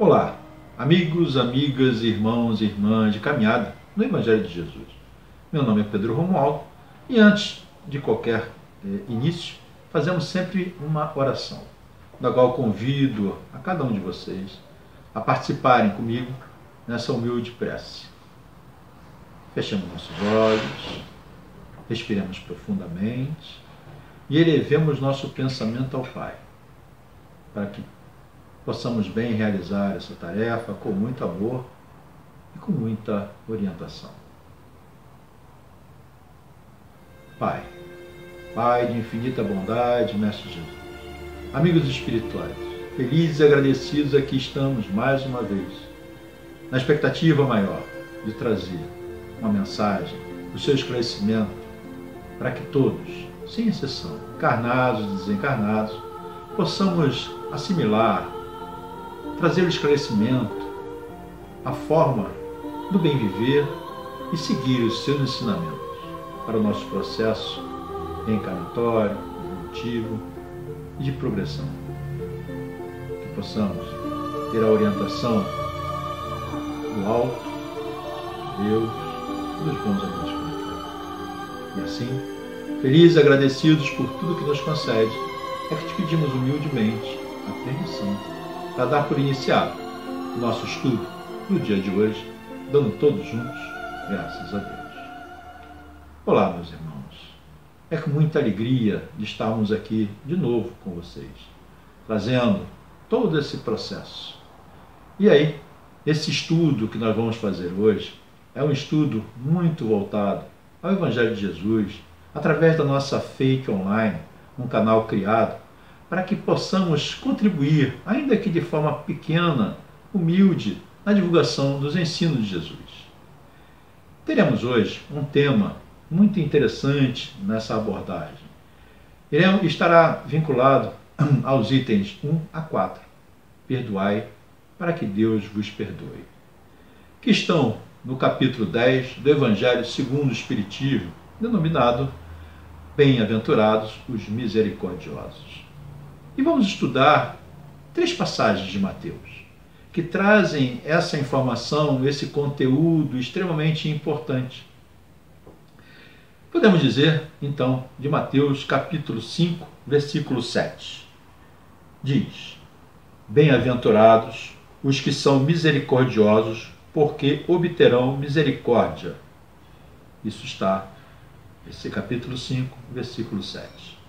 Olá, amigos, amigas, irmãos e irmãs de caminhada no Evangelho de Jesus. Meu nome é Pedro Romualdo e antes de qualquer início, fazemos sempre uma oração, da qual convido a cada um de vocês a participarem comigo nessa humilde prece. Fechemos nossos olhos, respiremos profundamente e elevemos nosso pensamento ao Pai, para que possamos bem realizar essa tarefa com muito amor e com muita orientação. Pai, Pai de infinita bondade, Mestre Jesus, amigos espirituais, felizes e agradecidos aqui estamos mais uma vez, na expectativa maior de trazer uma mensagem do seu esclarecimento para que todos, sem exceção, encarnados e desencarnados, possamos assimilar, trazer o esclarecimento, a forma do bem viver e seguir os seus ensinamentos para o nosso processo reencarnatório, evolutivo e de progressão. Que possamos ter a orientação do alto, de Deus e dos bons amigos espirituais. E assim, felizes e agradecidos por tudo que nos concede, é que te pedimos humildemente a permissão para dar por iniciado o nosso estudo no dia de hoje, dando todos juntos graças a Deus. Olá, meus irmãos. É com muita alegria de estarmos aqui de novo com vocês, trazendo todo esse processo. E aí, esse estudo que nós vamos fazer hoje é um estudo muito voltado ao Evangelho de Jesus, através da nossa Fake Online, um canal criado para que possamos contribuir, ainda que de forma pequena, humilde, na divulgação dos ensinos de Jesus. Teremos hoje um tema muito interessante nessa abordagem. Ele estará vinculado aos itens 1 a 4. Perdoai para que Deus vos perdoe. Que estão no capítulo 10 do Evangelho segundo o Espiritismo, denominado Bem-aventurados os misericordiosos. E vamos estudar 3 passagens de Mateus, que trazem essa informação, esse conteúdo extremamente importante. Podemos dizer, então, de Mateus capítulo 5, versículo 7. Diz: Bem-aventurados os que são misericordiosos, porque obterão misericórdia. Isso está, esse capítulo 5, versículo 7.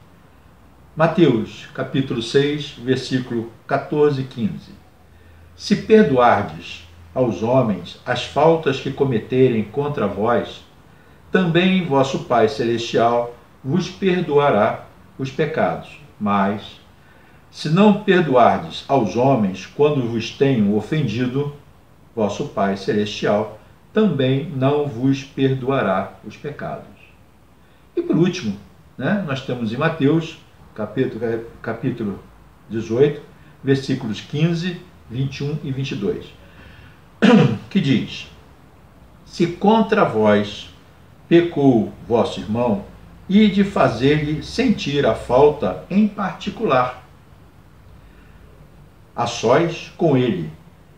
Mateus, capítulo 6, versículo 14 e 15. Se perdoardes aos homens as faltas que cometerem contra vós, também vosso Pai Celestial vos perdoará os pecados. Mas, se não perdoardes aos homens quando vos tenham ofendido, vosso Pai Celestial também não vos perdoará os pecados. E por último, nós temos em Mateus, capítulo 18, versículos 15, 21 e 22, que diz: Se contra vós pecou vosso irmão, ide fazer-lhe sentir a falta em particular, a sós com ele.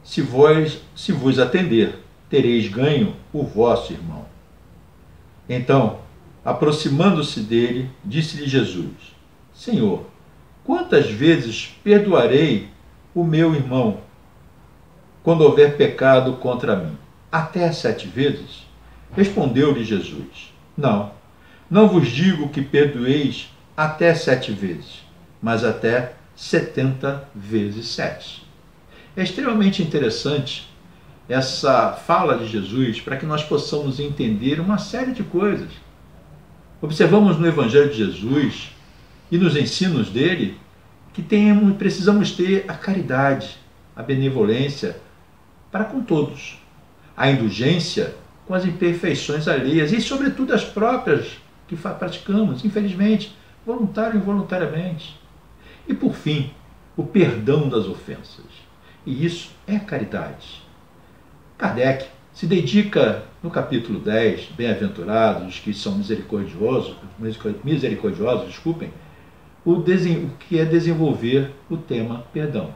Se vos atender, tereis ganho o vosso irmão. Então, aproximando-se dele, disse-lhe Jesus: Senhor, quantas vezes perdoarei o meu irmão quando houver pecado contra mim? Até 7 vezes? Respondeu-lhe Jesus: Não vos digo que perdoeis até 7 vezes, mas até 70 vezes 7. É extremamente interessante essa fala de Jesus para que nós possamos entender uma série de coisas. Observamos no Evangelho de Jesus e nos ensinos dele que precisamos ter a caridade, a benevolência para com todos, a indulgência com as imperfeições alheias e, sobretudo, as próprias que praticamos, infelizmente, voluntário e involuntariamente. E, por fim, o perdão das ofensas. E isso é caridade. Kardec se dedica, no capítulo 10, Bem-aventurados que são misericordiosos, o que é desenvolver o tema perdão.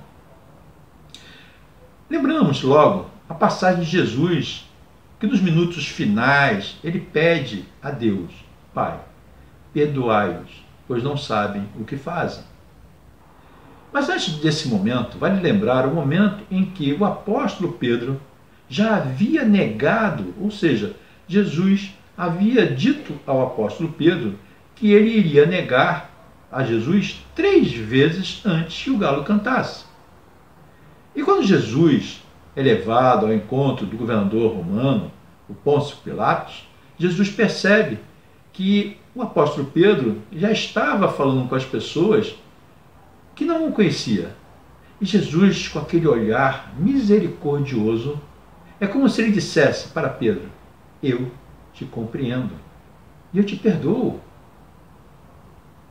Lembramos logo a passagem de Jesus, que nos minutos finais ele pede a Deus: Pai, perdoai-os, pois não sabem o que fazem. Mas antes desse momento, vale lembrar o momento em que o apóstolo Pedro já havia negado, ou seja, Jesus havia dito ao apóstolo Pedro que ele iria negar a Jesus 3 vezes antes que o galo cantasse. E quando Jesus é levado ao encontro do governador romano, o Pôncio Pilatos, Jesus percebe que o apóstolo Pedro já estava falando com as pessoas que não o conhecia. E Jesus, com aquele olhar misericordioso, é como se ele dissesse para Pedro: eu te compreendo e eu te perdoo.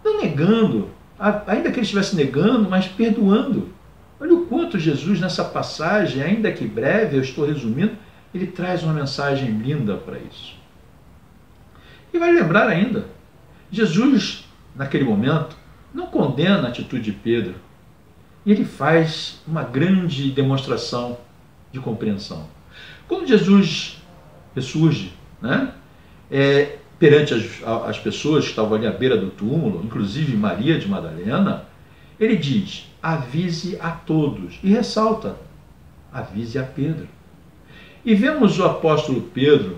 Não negando, ainda que ele estivesse negando, mas perdoando. Olha o quanto Jesus, nessa passagem, ainda que breve, eu estou resumindo, ele traz uma mensagem linda para isso. E vai lembrar ainda, Jesus, naquele momento, não condena a atitude de Pedro. E ele faz uma grande demonstração de compreensão. Quando Jesus ressurge, perante as pessoas que estavam ali à beira do túmulo, inclusive Maria de Madalena, ele diz: avise a todos, e ressalta: avise a Pedro. E vemos o apóstolo Pedro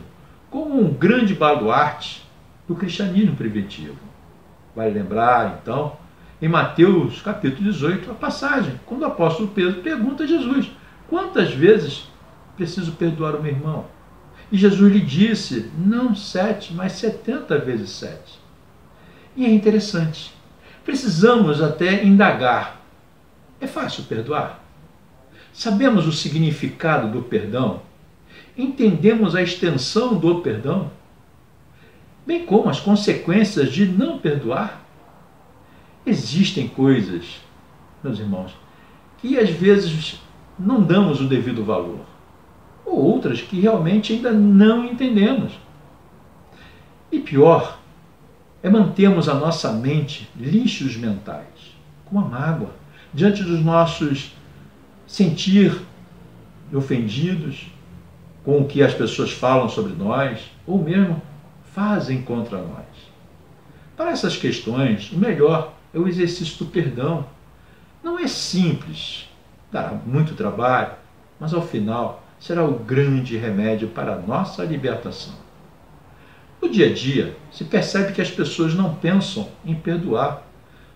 como um grande baluarte do cristianismo preventivo. Vai lembrar, então, em Mateus capítulo 18, a passagem, quando o apóstolo Pedro pergunta a Jesus: quantas vezes preciso perdoar o meu irmão? E Jesus lhe disse: não 7, mas 70 vezes 7. E é interessante. Precisamos até indagar: é fácil perdoar? Sabemos o significado do perdão? Entendemos a extensão do perdão? Bem como as consequências de não perdoar? Existem coisas, meus irmãos, que às vezes não damos o devido valor, ou outras que realmente ainda não entendemos. E pior é mantermos a nossa mente lixos mentais, como a mágoa, diante dos nossos sentir ofendidos com o que as pessoas falam sobre nós, ou mesmo fazem contra nós. Para essas questões, o melhor é o exercício do perdão. Não é simples, dará muito trabalho, mas ao final será o grande remédio para a nossa libertação. No dia a dia, se percebe que as pessoas não pensam em perdoar.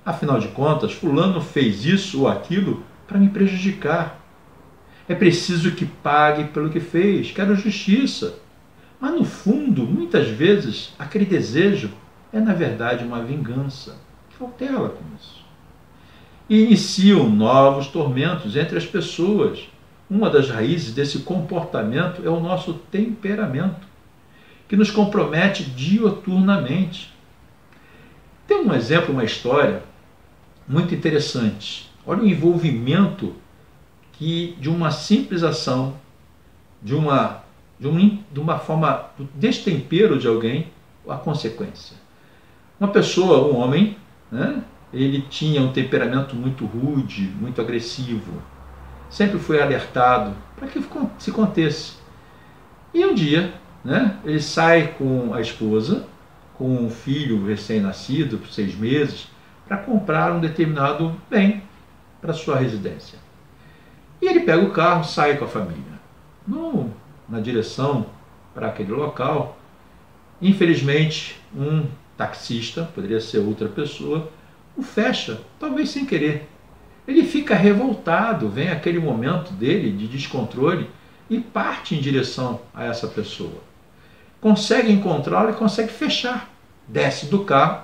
Afinal de contas, fulano fez isso ou aquilo para me prejudicar. É preciso que pague pelo que fez, quero justiça. Mas no fundo, muitas vezes, aquele desejo é na verdade uma vingança. Cautela com isso. E iniciam novos tormentos entre as pessoas. Uma das raízes desse comportamento é o nosso temperamento, que nos compromete dioturnamente. Tem um exemplo, uma história muito interessante. Olha o envolvimento que de uma simples ação, de uma forma, do destempero de alguém, a consequência. Uma pessoa, um homem, ele tinha um temperamento muito rude, muito agressivo. Sempre foi alertado para que se contesse. E um dia, ele sai com a esposa, com um filho recém-nascido, por 6 meses, para comprar um determinado bem para sua residência. E ele pega o carro, sai com a família. Na direção para aquele local, infelizmente, um taxista, poderia ser outra pessoa, o fecha, talvez sem querer. Ele fica revoltado, vem aquele momento dele de descontrole e parte em direção a essa pessoa. Consegue encontrá-lo e consegue fechar. Desce do carro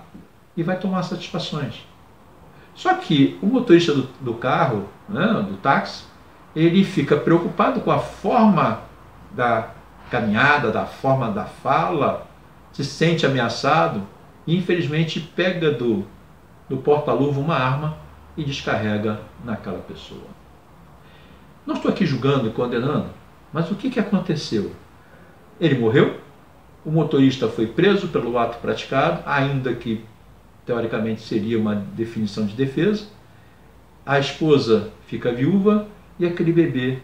e vai tomar satisfações. Só que o motorista do carro, do táxi, ele fica preocupado com a forma da caminhada, da forma da fala, se sente ameaçado e infelizmente pega do porta-luva uma arma e descarrega naquela pessoa. Não estou aqui julgando e condenando, mas o que aconteceu? Ele morreu, o motorista foi preso pelo ato praticado, ainda que teoricamente seria uma definição de defesa, a esposa fica viúva e aquele bebê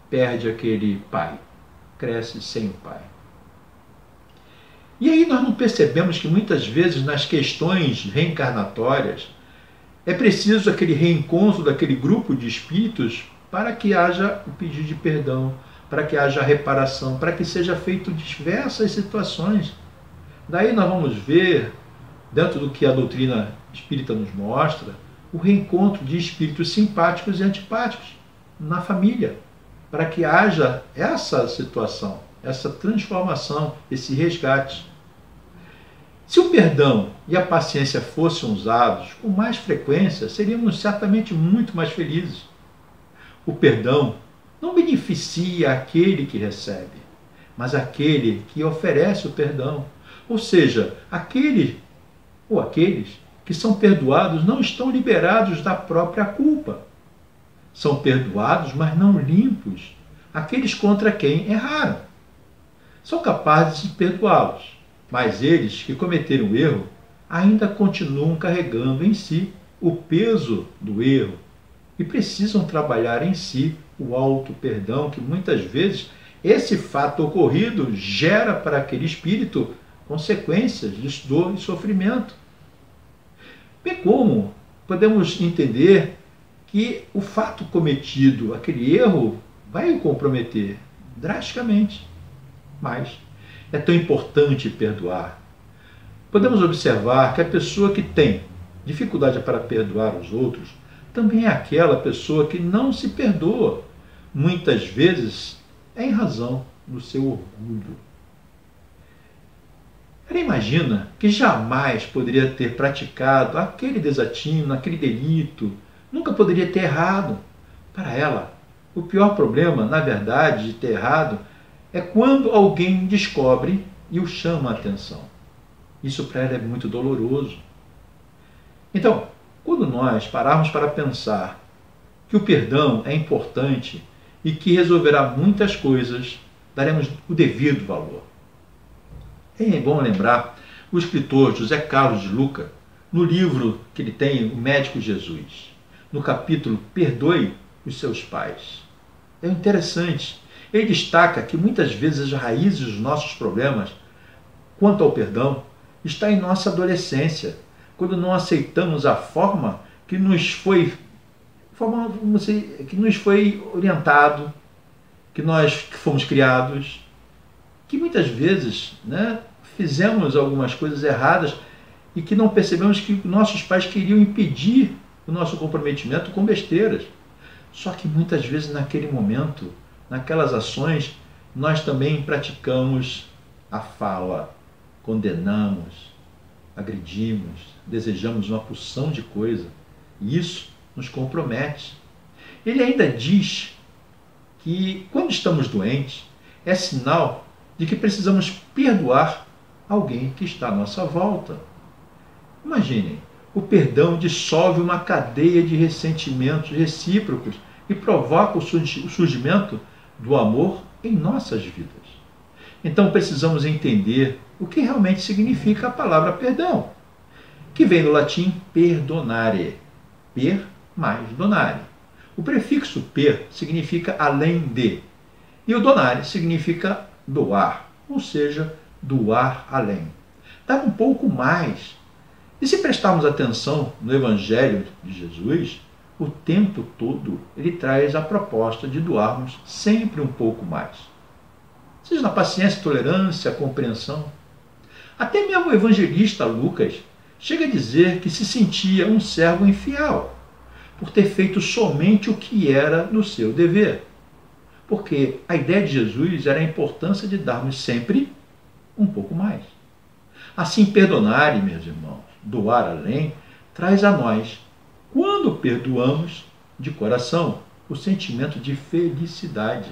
perde aquele pai, cresce sem o pai. E aí nós não percebemos que muitas vezes nas questões reencarnatórias é preciso aquele reencontro daquele grupo de espíritos para que haja o pedido de perdão, para que haja a reparação, para que seja feito diversas situações. Daí nós vamos ver, dentro do que a doutrina espírita nos mostra, o reencontro de espíritos simpáticos e antipáticos na família, para que haja essa situação, essa transformação, esse resgate. Se o perdão e a paciência fossem usados com mais frequência, seríamos certamente muito mais felizes. O perdão não beneficia aquele que recebe, mas aquele que oferece o perdão. Ou seja, aquele ou aqueles que são perdoados não estão liberados da própria culpa. São perdoados, mas não limpos, aqueles contra quem erraram. São capazes de perdoá-los, mas eles que cometeram o erro ainda continuam carregando em si o peso do erro e precisam trabalhar em si o auto-perdão, que muitas vezes esse fato ocorrido gera para aquele espírito consequências de dor e sofrimento. Bem como podemos entender que o fato cometido, aquele erro, vai o comprometer drasticamente. Mas é tão importante perdoar. Podemos observar que a pessoa que tem dificuldade para perdoar os outros também é aquela pessoa que não se perdoa. Muitas vezes é em razão do seu orgulho. Ela imagina que jamais poderia ter praticado aquele desatino, aquele delito, nunca poderia ter errado. Para ela, o pior problema, na verdade, de ter errado é quando alguém descobre e o chama a atenção. Isso para ela é muito doloroso. Então, quando nós pararmos para pensar que o perdão é importante e que resolverá muitas coisas, daremos o devido valor. É bom lembrar o escritor José Carlos de Luca, no livro que ele tem, O Médico Jesus, no capítulo Perdoe os seus pais. É interessante. Ele destaca que muitas vezes as raízes dos nossos problemas, quanto ao perdão, está em nossa adolescência, quando não aceitamos a forma que nos foi orientado, que nós fomos criados, que muitas vezes fizemos algumas coisas erradas e que não percebemos que nossos pais queriam impedir o nosso comprometimento com besteiras. Só que muitas vezes naquele momento, naquelas ações, nós também praticamos a fala, condenamos, agredimos, desejamos uma porção de coisa. E isso nos compromete. Ele ainda diz que quando estamos doentes, é sinal de que precisamos perdoar alguém que está à nossa volta. Imaginem, o perdão dissolve uma cadeia de ressentimentos recíprocos e provoca o surgimento do amor em nossas vidas. Então precisamos entender o que realmente significa a palavra perdão, que vem do latim perdonare, per mais donare. O prefixo per significa além de, e o donare significa doar, ou seja, doar além. Dar um pouco mais. E se prestarmos atenção no Evangelho de Jesus, o tempo todo ele traz a proposta de doarmos sempre um pouco mais. Seja na paciência, tolerância, compreensão. Até mesmo o evangelista Lucas chega a dizer que se sentia um servo infiel, por ter feito somente o que era do seu dever. Porque a ideia de Jesus era a importância de darmos sempre um pouco mais. Assim, perdonar, meus irmãos, doar além, traz a nós, quando perdoamos de coração, o sentimento de felicidade.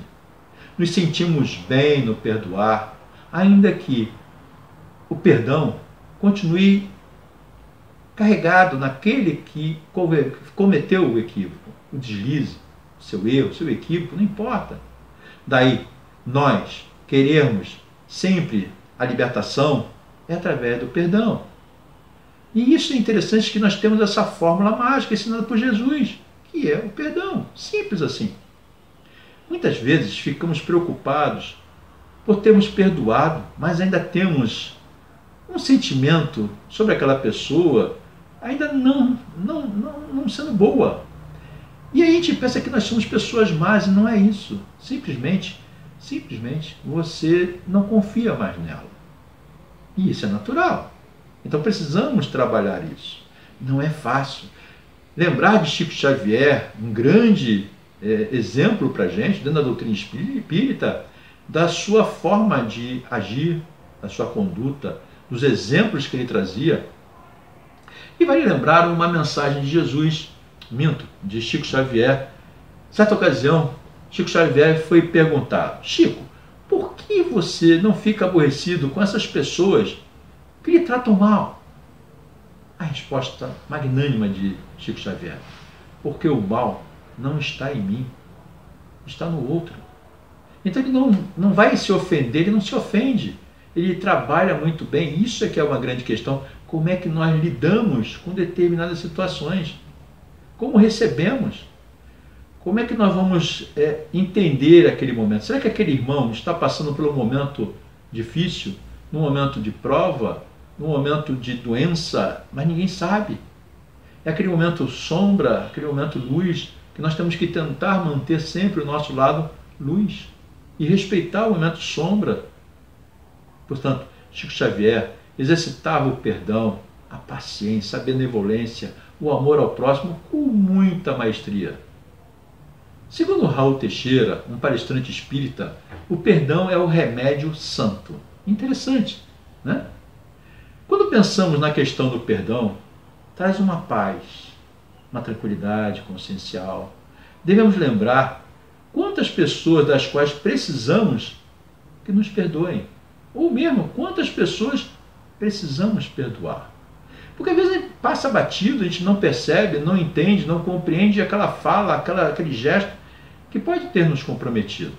Nos sentimos bem no perdoar, ainda que o perdão continue carregado naquele que cometeu o equívoco, o deslize, o seu erro, o seu equívoco, não importa. Daí, nós queremos sempre a libertação é através do perdão. E isso é interessante, que nós temos essa fórmula mágica ensinada por Jesus, que é o perdão. Simples assim. Muitas vezes ficamos preocupados por termos perdoado, mas ainda temos um sentimento sobre aquela pessoa ainda não sendo boa. E aí a gente pensa que nós somos pessoas más e não é isso. Simplesmente você não confia mais nela. E isso é natural. Então precisamos trabalhar isso. Não é fácil. Lembrar de Chico Xavier, um grande exemplo para a gente, dentro da doutrina espírita, da sua forma de agir, da sua conduta, dos exemplos que ele trazia. E vale lembrar uma mensagem de Jesus, de Chico Xavier. Certa ocasião, Chico Xavier foi perguntado: Chico, por que você não fica aborrecido com essas pessoas que lhe tratam mal? A resposta magnânima de Chico Xavier: porque o mal não está em mim, está no outro. Então ele não vai se ofender, ele não se ofende. Ele trabalha muito bem. Isso é que é uma grande questão. Como é que nós lidamos com determinadas situações? Como recebemos? Como é que nós vamos entender aquele momento? Será que aquele irmão está passando por um momento difícil, num momento de prova, num momento de doença, mas ninguém sabe? É aquele momento sombra, aquele momento luz, que nós temos que tentar manter sempre o nosso lado luz e respeitar o momento sombra. Portanto, Chico Xavier exercitava o perdão, a paciência, a benevolência, o amor ao próximo com muita maestria. Segundo Raul Teixeira, um palestrante espírita, o perdão é o remédio santo. Interessante, né? Quando pensamos na questão do perdão, traz uma paz, uma tranquilidade consciencial. Devemos lembrar quantas pessoas das quais precisamos que nos perdoem, ou mesmo quantas pessoas precisamos perdoar. Porque às vezes a gente passa batido, a gente não percebe, não entende, não compreende aquela fala, aquele gesto que pode ter nos comprometido.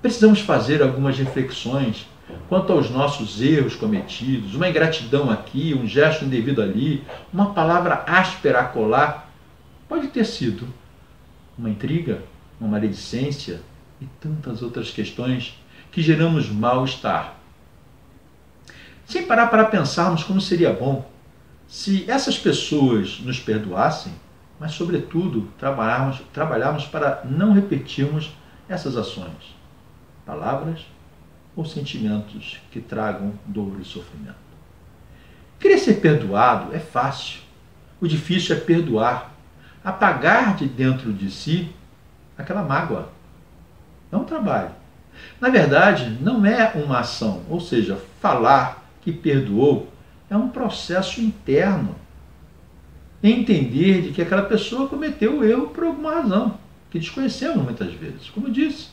Precisamos fazer algumas reflexões quanto aos nossos erros cometidos, uma ingratidão aqui, um gesto indevido ali, uma palavra áspera acolá. Pode ter sido uma intriga, uma maledicência e tantas outras questões que geramos mal-estar. Sem parar para pensarmos como seria bom se essas pessoas nos perdoassem, mas, sobretudo, trabalharmos para não repetirmos essas ações, palavras ou sentimentos que tragam dor e sofrimento. Querer ser perdoado é fácil. O difícil é perdoar, apagar de dentro de si aquela mágoa. É um trabalho. Na verdade, não é uma ação, ou seja, falar que perdoou é um processo interno. Entender de que aquela pessoa cometeu o erro por alguma razão, que desconhecemos muitas vezes, como eu disse.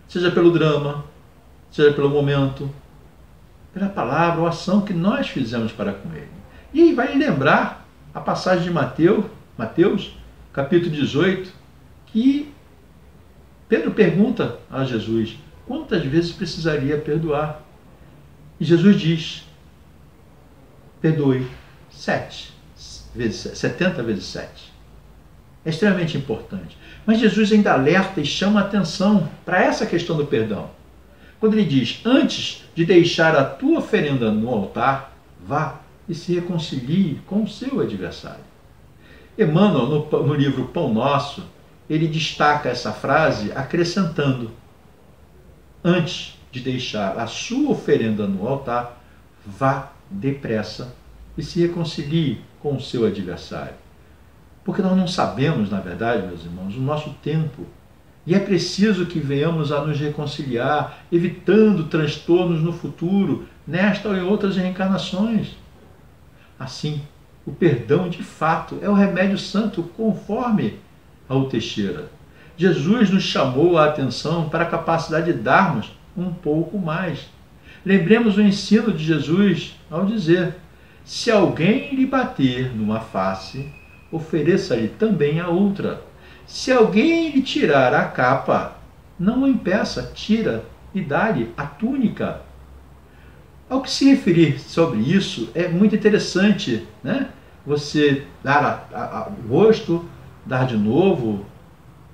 Seja pelo drama, seja pelo momento, pela palavra ou ação que nós fizemos para com ele. E aí vai lembrar a passagem de Mateus, capítulo 18, que Pedro pergunta a Jesus quantas vezes precisaria perdoar. E Jesus diz: perdoe 70 vezes 7. É extremamente importante. Mas Jesus ainda alerta e chama a atenção para essa questão do perdão. Quando ele diz: antes de deixar a tua oferenda no altar, vá e se reconcilie com o seu adversário. Emmanuel, no livro Pão Nosso, ele destaca essa frase acrescentando: antes de deixar a sua oferenda no altar, vá depressa e se reconcilie com o seu adversário. Porque nós não sabemos, na verdade, meus irmãos, o nosso tempo. E é preciso que venhamos a nos reconciliar, evitando transtornos no futuro, nesta ou em outras reencarnações. Assim, o perdão, de fato, é o remédio santo, conforme Raul Teixeira. Jesus nos chamou a atenção para a capacidade de darmos um pouco mais. Lembremos o ensino de Jesus ao dizer: se alguém lhe bater numa face, ofereça-lhe também a outra. Se alguém lhe tirar a capa, não o impeça, tira e dá-lhe a túnica. Ao que se referir sobre isso, é muito interessante, né? Você dar o rosto, dar de novo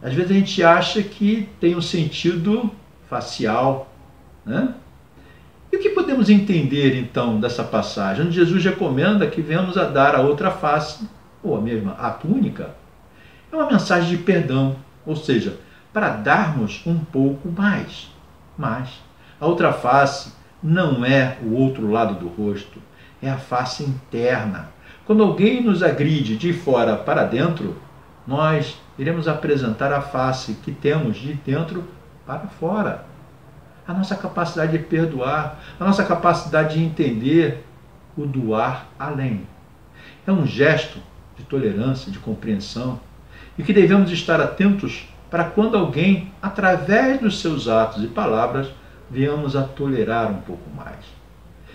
Às vezes a gente acha que tem um sentido facial, né? E o que podemos entender, então, dessa passagem? Onde Jesus recomenda que venhamos a dar a outra face, ou a mesma, a túnica. É uma mensagem de perdão, ou seja, para darmos um pouco mais. Mas a outra face não é o outro lado do rosto, é a face interna. Quando alguém nos agride de fora para dentro, nós iremos apresentar a face que temos de dentro para fora. A nossa capacidade de perdoar, a nossa capacidade de entender o doar além. É um gesto de tolerância, de compreensão, e que devemos estar atentos para quando alguém, através dos seus atos e palavras, venhamos a tolerar um pouco mais.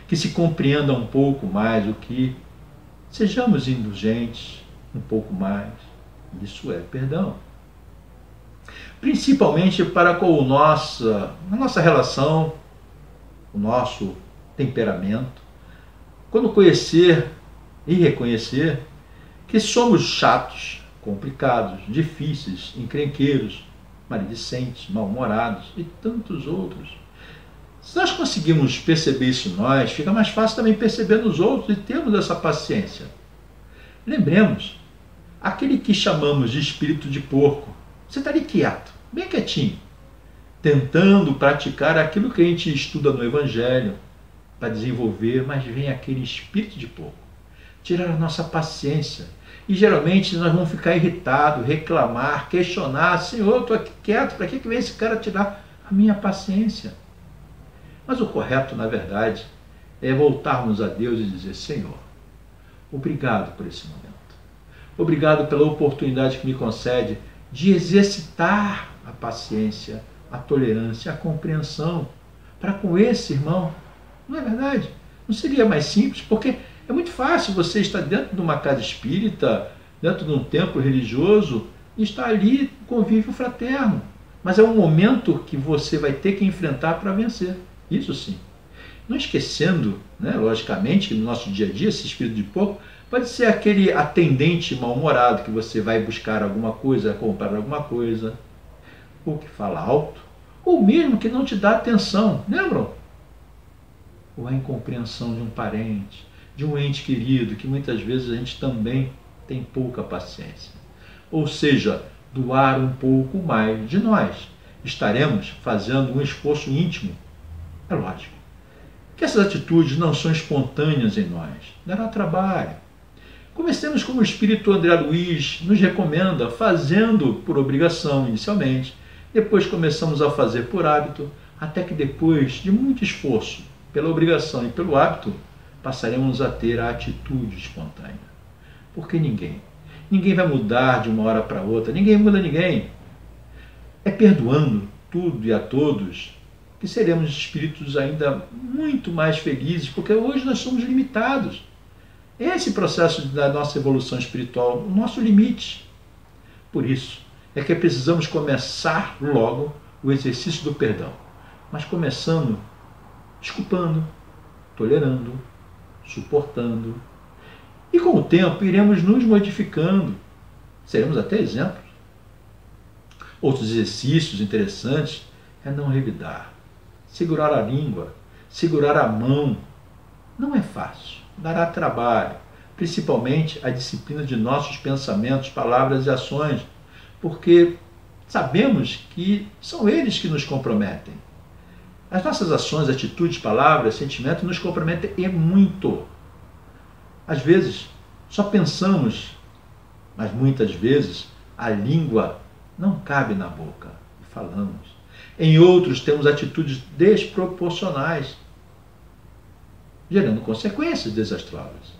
Que se compreenda um pouco mais o que sejamos indulgentes um pouco mais. Isso é perdão. Principalmente para com a nossa relação, o nosso temperamento. Quando conhecer e reconhecer que somos chatos, complicados, difíceis, encrenqueiros, maledicentes, mal-humorados e tantos outros. Se nós conseguimos perceber isso em nós, fica mais fácil também perceber nos outros e termos essa paciência. Lembremos, aquele que chamamos de espírito de porco, você está ali quieto, bem quietinho, tentando praticar aquilo que a gente estuda no Evangelho para desenvolver, mas vem aquele espírito de porco, tirar a nossa paciência. E geralmente nós vamos ficar irritados, reclamar, questionar, Senhor, eu estou aqui quieto, para que vem esse cara tirar a minha paciência? Mas o correto, na verdade, é voltarmos a Deus e dizer, Senhor, obrigado por esse momento. Obrigado pela oportunidade que me concede de exercitar a paciência, a tolerância, a compreensão para com esse irmão. Não é verdade? Não seria mais simples? Porque é muito fácil você estar dentro de uma casa espírita, dentro de um templo religioso, e estar ali convívio fraterno. Mas é um momento que você vai ter que enfrentar para vencer. Isso sim. Não esquecendo, né, logicamente, que no nosso dia a dia, esse espírito de porco pode ser aquele atendente mal-humorado que você vai buscar alguma coisa, comprar alguma coisa, ou que fala alto, ou mesmo que não te dá atenção. Lembram? Ou a incompreensão de um parente, de um ente querido, que muitas vezes a gente também tem pouca paciência. Ou seja, doar um pouco mais de nós. Estaremos fazendo um esforço íntimo. É lógico que essas atitudes não são espontâneas em nós. Dará trabalho. Comecemos como o Espírito André Luiz nos recomenda, fazendo por obrigação inicialmente, depois começamos a fazer por hábito, até que depois de muito esforço, pela obrigação e pelo hábito, passaremos a ter a atitude espontânea. Porque ninguém vai mudar de uma hora para outra, ninguém muda ninguém. É perdoando tudo e a todos que seremos espíritos ainda muito mais felizes, porque hoje nós somos limitados. Esse processo da nossa evolução espiritual, o nosso limite. Por isso, é que precisamos começar logo o exercício do perdão. Mas começando desculpando, tolerando, suportando. E com o tempo iremos nos modificando. Seremos até exemplos. Outros exercícios interessantes é não revidar, segurar a língua, segurar a mão. Não é fácil. Dará trabalho, principalmente a disciplina de nossos pensamentos, palavras e ações, porque sabemos que são eles que nos comprometem. As nossas ações, atitudes, palavras, sentimentos nos comprometem e muito. Às vezes, só pensamos, mas muitas vezes a língua não cabe na boca e falamos. Em outros, temos atitudes desproporcionais, gerando consequências desastrosas.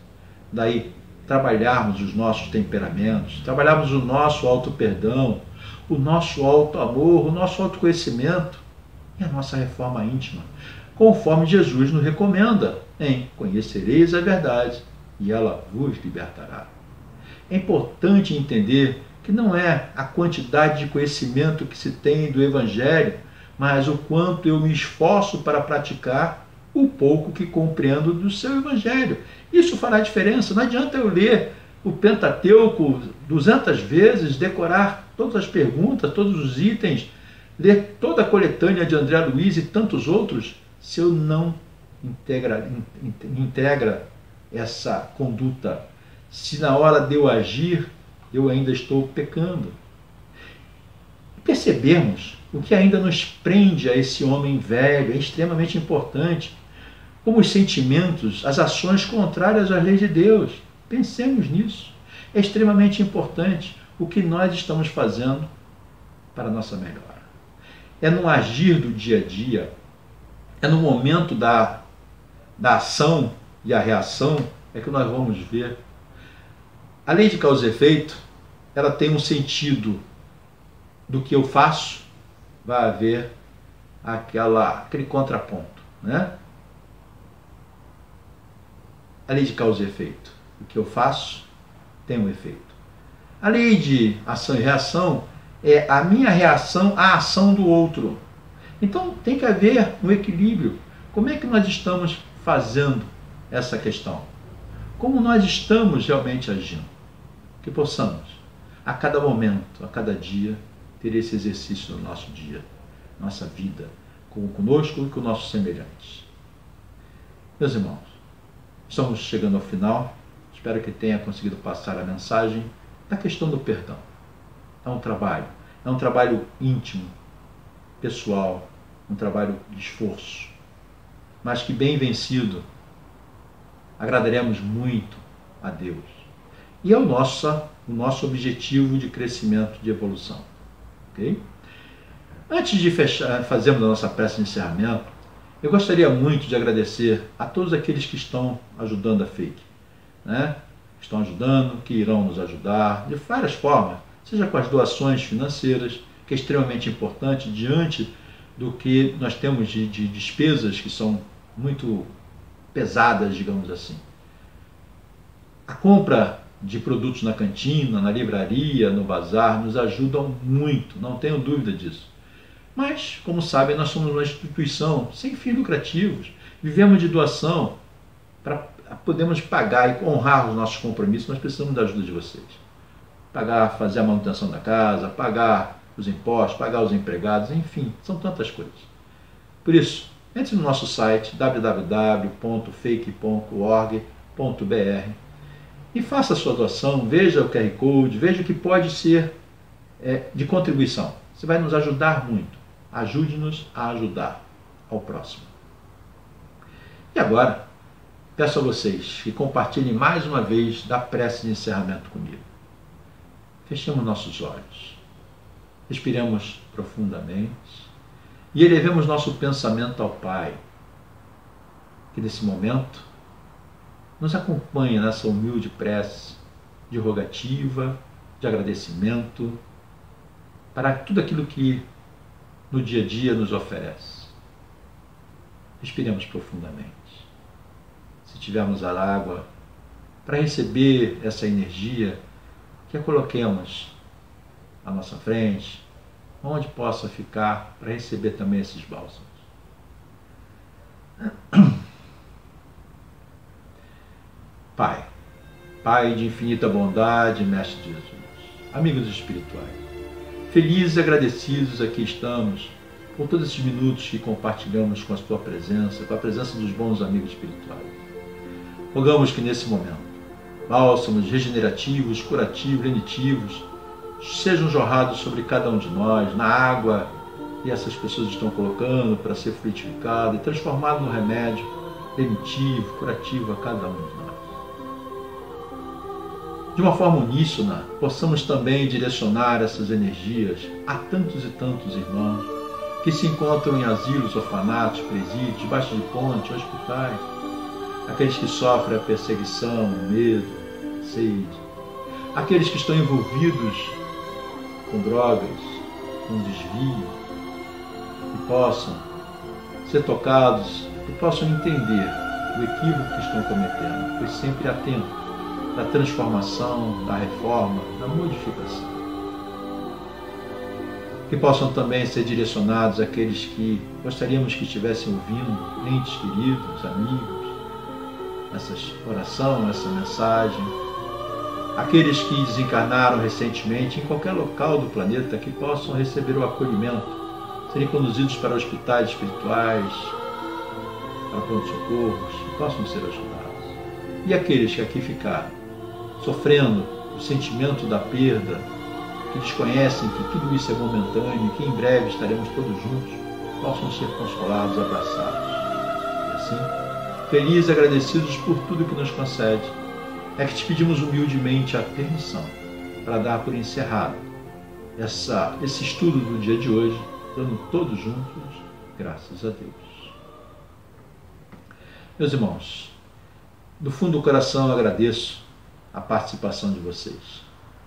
Daí, trabalharmos os nossos temperamentos, trabalharmos o nosso auto-perdão, o nosso auto-amor, o nosso autoconhecimento e a nossa reforma íntima, conforme Jesus nos recomenda em Conhecereis a verdade e ela vos libertará. É importante entender que não é a quantidade de conhecimento que se tem do Evangelho, mas o quanto eu me esforço para praticar o pouco que compreendo do seu Evangelho. Isso fará diferença. Não adianta eu ler o Pentateuco 200 vezes, decorar todas as perguntas, todos os itens, ler toda a coletânea de André Luiz e tantos outros, se eu não integra essa conduta, se na hora de eu agir, eu ainda estou pecando. Percebermos o que ainda nos prende a esse homem velho é extremamente importante, como os sentimentos, as ações contrárias às leis de Deus. Pensemos nisso. É extremamente importante o que nós estamos fazendo para a nossa melhora. É no agir do dia a dia, é no momento da ação e a reação, é que nós vamos ver. A lei de causa e efeito, ela tem um sentido do que eu faço, vai haver aquele contraponto, né? A lei de causa e efeito. O que eu faço tem um efeito. A lei de ação e reação é a minha reação à ação do outro. Então tem que haver um equilíbrio. Como é que nós estamos fazendo essa questão? Como nós estamos realmente agindo? Que possamos, a cada momento, a cada dia, ter esse exercício no nosso dia, nossa vida, conosco e com nossos semelhantes. Meus irmãos, estamos chegando ao final. Espero que tenha conseguido passar a mensagem da questão do perdão. É um trabalho íntimo, pessoal, um trabalho de esforço, mas que bem vencido, agradaremos muito a Deus. E é o nosso objetivo de crescimento, de evolução. Okay? Antes de fazermos a nossa prece de encerramento, eu gostaria muito de agradecer a todos aqueles que estão ajudando a FEIC, né? Estão ajudando, que irão nos ajudar de várias formas, seja com as doações financeiras, que é extremamente importante diante do que nós temos de despesas que são muito pesadas, digamos assim. A compra de produtos na cantina, na livraria, no bazar, nos ajudam muito, não tenho dúvida disso. Mas, como sabem, nós somos uma instituição sem fins lucrativos, vivemos de doação. Para podermos pagar e honrar os nossos compromissos, nós precisamos da ajuda de vocês. Fazer a manutenção da casa, pagar os impostos, pagar os empregados, enfim, são tantas coisas. Por isso, entre no nosso site www.feic.org.br e faça a sua doação, veja o QR Code, veja o que pode ser de contribuição. Você vai nos ajudar muito. Ajude-nos a ajudar ao próximo. E agora, peço a vocês que compartilhem mais uma vez da prece de encerramento comigo. Fechemos nossos olhos, respiremos profundamente e elevemos nosso pensamento ao Pai, que nesse momento nos acompanha nessa humilde prece de rogativa, de agradecimento, para tudo aquilo que no dia a dia nos oferece. Respiremos profundamente. Se tivermos a água, para receber essa energia, que a coloquemos à nossa frente, onde possa ficar, para receber também esses bálsamos. Pai de infinita bondade, Mestre Jesus, amigos espirituais, felizes e agradecidos aqui estamos por todos esses minutos que compartilhamos com a tua presença, com a presença dos bons amigos espirituais. Rogamos que nesse momento, bálsamos regenerativos, curativos, lenitivos, sejam jorrados sobre cada um de nós, na água que essas pessoas estão colocando para ser frutificado e transformado no remédio lenitivo, curativo a cada um de nós. De uma forma uníssona, possamos também direcionar essas energias a tantos e tantos irmãos que se encontram em asilos, orfanatos, presídios, debaixo de pontes, hospitais, aqueles que sofrem a perseguição, o medo, a sede, aqueles que estão envolvidos com drogas, com desvio, que possam ser tocados e possam entender o equívoco que estão cometendo, pois sempre há tempo da transformação, da reforma, da modificação. Que possam também ser direcionados àqueles que gostaríamos que estivessem ouvindo, entes queridos, amigos, essa oração, essa mensagem, aqueles que desencarnaram recentemente em qualquer local do planeta, que possam receber o acolhimento, serem conduzidos para hospitais espirituais, para pronto-socorros, que possam ser ajudados. E aqueles que aqui ficaram, sofrendo o sentimento da perda, que desconhecem que tudo isso é momentâneo e que em breve estaremos todos juntos, possam ser consolados, abraçados. E assim, felizes e agradecidos por tudo que nos concede, é que te pedimos humildemente a permissão para dar por encerrado esse estudo do dia de hoje, dando todos juntos graças a Deus. Meus irmãos, do fundo do coração eu agradeço a participação de vocês.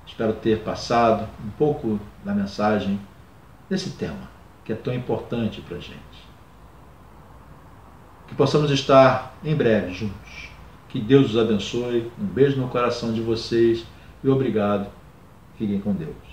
Espero ter passado um pouco da mensagem desse tema, que é tão importante para a gente. Que possamos estar em breve juntos. Que Deus os abençoe. Um beijo no coração de vocês e obrigado. Fiquem com Deus.